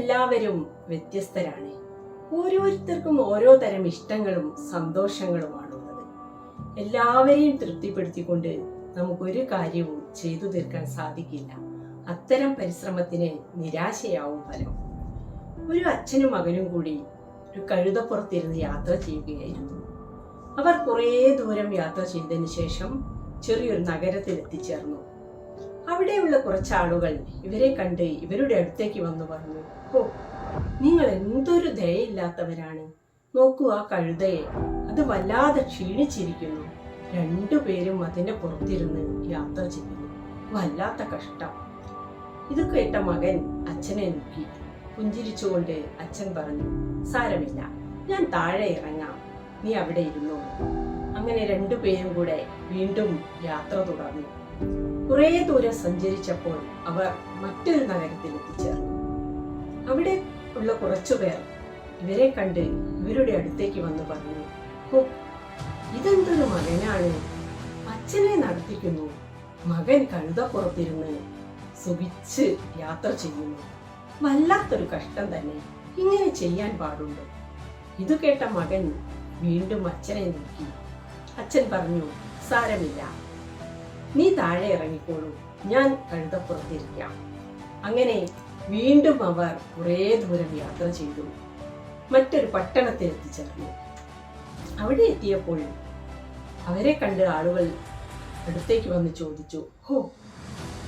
നമ്മളെല്ലാവരും വ്യത്യസ്തരാണ്. ഓരോരുത്തർക്കും ഓരോ തരം ഇഷ്ടങ്ങളും സന്തോഷങ്ങളുമാണുള്ളത്. എല്ലാവരെയും തൃപ്തിപ്പെടുത്തിക്കൊണ്ട് നമുക്കൊരു കാര്യവും ചെയ്തു തീർക്കാൻ സാധിക്കില്ല. അത്തരം പരിശ്രമത്തിന് നിരാശയാവും ഫലം. ഒരു അച്ഛനും മകനും കൂടി ഒരു കഴുതപ്പുറത്തിരുന്ന് യാത്ര ചെയ്യുകയായിരുന്നു. അവർ കുറേ ദൂരം യാത്ര ചെയ്തതിനു ശേഷം ചെറിയൊരു നഗരത്തിൽ എത്തിച്ചേർന്നു. അവിടെയുള്ള കുറച്ചാളുകൾ ഇവരെ കണ്ട് ഇവരുടെ അടുത്തേക്ക് വന്നു പറഞ്ഞു, ഓ, നിങ്ങൾ എന്തൊരു ദയയില്ലാത്തവരാണ്. നോക്കൂ, ആ കഴുതയെ, അത് വല്ലാതെ ക്ഷീണിച്ചിരിക്കുന്നു. രണ്ടുപേരും അതിന്റെ പുറത്തിരുന്ന് യാത്ര ചെയ്യുന്നു. വല്ലാത്ത കഷ്ടം. ഇത് കേട്ട മകൻ അച്ഛനെ നോക്കി പുഞ്ചിരിച്ചുകൊണ്ട് അച്ഛൻ പറഞ്ഞു, സാരമില്ല, ഞാൻ താഴെ ഇറങ്ങാം, നീ അവിടെ ഇരുന്നോ. അങ്ങനെ രണ്ടുപേരും കൂടെ വീണ്ടും യാത്ര തുടർന്നു. കുറേ ദൂരം സഞ്ചരിച്ചപ്പോൾ അവർ മറ്റൊരു നഗരത്തിൽ എത്തിച്ചേർന്നു. അവിടെ ഉള്ള കുറച്ചുപേർ ഇവരെ കണ്ട് ഇവരുടെ അടുത്തേക്ക് വന്ന് പറഞ്ഞു, ഓ, ഇതെന്തൊരു മകനാണ്, അച്ഛനെ നടത്തിക്കുന്നു. മകൻ കഴുതപ്പുറത്തിരുന്ന് സുഖിച്ച് യാത്ര ചെയ്യുന്നു. വല്ലാത്തൊരു കഷ്ടം തന്നെ, ഇങ്ങനെ ചെയ്യാൻ പാടുണ്ടോ? ഇത് കേട്ട മകൻ വീണ്ടും അച്ഛനെ നോക്കി. അച്ഛൻ പറഞ്ഞു, സാരമില്ല, നീ താഴെ ഇറങ്ങിക്കോളൂ, ഞാൻ കഴുതപ്പുറത്തിരിക്കാം. അങ്ങനെ വീണ്ടും അവർ കുറേ ദൂരം യാത്ര ചെയ്തു. മറ്റൊരു പട്ടണത്തിൽ എത്തിച്ചേർന്നു. അവിടെ എത്തിയപ്പോൾ അവരെ കണ്ട് ആളുകൾ അടുത്തേക്ക് വന്ന് ചോദിച്ചു, ഹോ,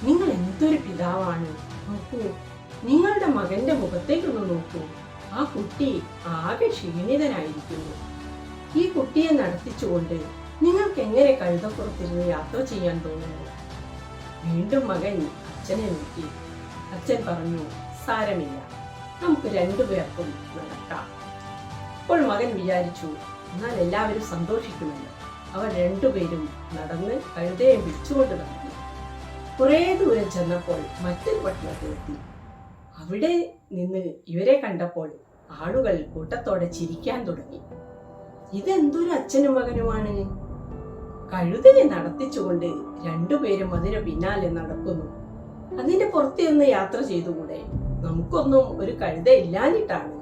നിങ്ങൾ എന്തൊരു പിതാവാണ്. നോക്കൂ, നിങ്ങളുടെ മകന്റെ മുഖത്തേക്കൊന്ന് നോക്കൂ. ആ കുട്ടി ആകെ ക്ഷീണിതനായിരിക്കുന്നു. ഈ കുട്ടിയെ നടത്തിച്ചുകൊണ്ട് നിങ്ങൾക്ക് എങ്ങനെ കഴുതപ്പുറത്തിരുന്ന് യാത്ര ചെയ്യാൻ തോന്നുന്നു? വീണ്ടും മകൻ അച്ഛനെ നോക്കി. അച്ഛൻ പറഞ്ഞു, സാരമില്ല, നമുക്ക് രണ്ടുപേർക്കും നടക്കാം. അപ്പോൾ മകൻ വിചാരിച്ചു, എന്നാൽ എല്ലാവരും സന്തോഷിക്കുമല്ലോ. അവർ രണ്ടുപേരും നടന്ന് കഴുതയെ വിളിച്ചുകൊണ്ട് നടന്നു. കുറേ ദൂരം ചെന്നപ്പോൾ മറ്റൊരു പട്ടണത്തിലെത്തി. അവിടെ നിന്ന് ഇവരെ കണ്ടപ്പോൾ ആളുകൾ കൂട്ടത്തോടെ ചിരിക്കാൻ തുടങ്ങി. ഇതെന്തൊരു അച്ഛനും മകനുമാണ്. കഴുതയെ നടത്തിച്ചുകൊണ്ട് രണ്ടുപേരും അതിന് പിന്നാലെ നടക്കുന്നു. അതിന്റെ പുറത്തുനിന്ന് യാത്ര ചെയ്തുകൂടെ? നമുക്കൊന്നും ഒരു കഴുത ഇല്ലാഞ്ഞിട്ടാണ്.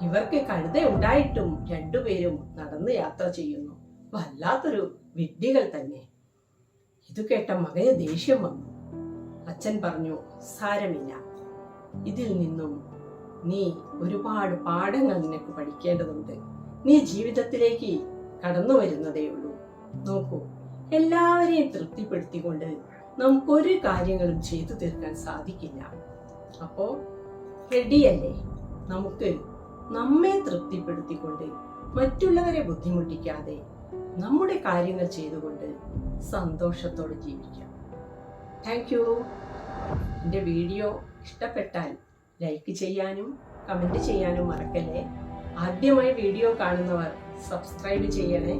ഇവർക്ക് കഴുത ഉണ്ടായിട്ടും രണ്ടുപേരും നടന്ന് യാത്ര ചെയ്യുന്നു. വല്ലാത്തൊരു വിഡ്ഢികൾ തന്നെ. ഇത് കേട്ട മകന് ദേഷ്യം വന്നു. അച്ഛൻ പറഞ്ഞു, സാരമില്ല, ഇതിൽ നിന്നും നീ ഒരുപാട് പാഠങ്ങൾ നിനക്ക് പഠിക്കേണ്ടതുണ്ട്. നീ ജീവിതത്തിലേക്ക് കടന്നു വരുന്നതേ ഉള്ളൂ. നോക്കൂ, എല്ലാവരെയും തൃപ്തിപ്പെടുത്തിക്കൊണ്ട് നമുക്കൊരു കാര്യങ്ങളും ചെയ്തു തീർക്കാൻ സാധിക്കില്ല. അപ്പോ റെഡിയല്ലേ? നമുക്ക് നമ്മെ തൃപ്തിപ്പെടുത്തിക്കൊണ്ട് മറ്റുള്ളവരെ ബുദ്ധിമുട്ടിക്കാതെ നമ്മുടെ കാര്യങ്ങൾ ചെയ്തുകൊണ്ട് സന്തോഷത്തോടെ ജീവിക്കാം. Thank you. എൻ്റെ വീഡിയോ ഇഷ്ടപ്പെട്ടാൽ ലൈക്ക് ചെയ്യാനും കമൻറ്റ് ചെയ്യാനും മറക്കല്ലേ. ആദ്യമായി വീഡിയോ കാണുന്നവർ സബ്സ്ക്രൈബ് ചെയ്യണേ.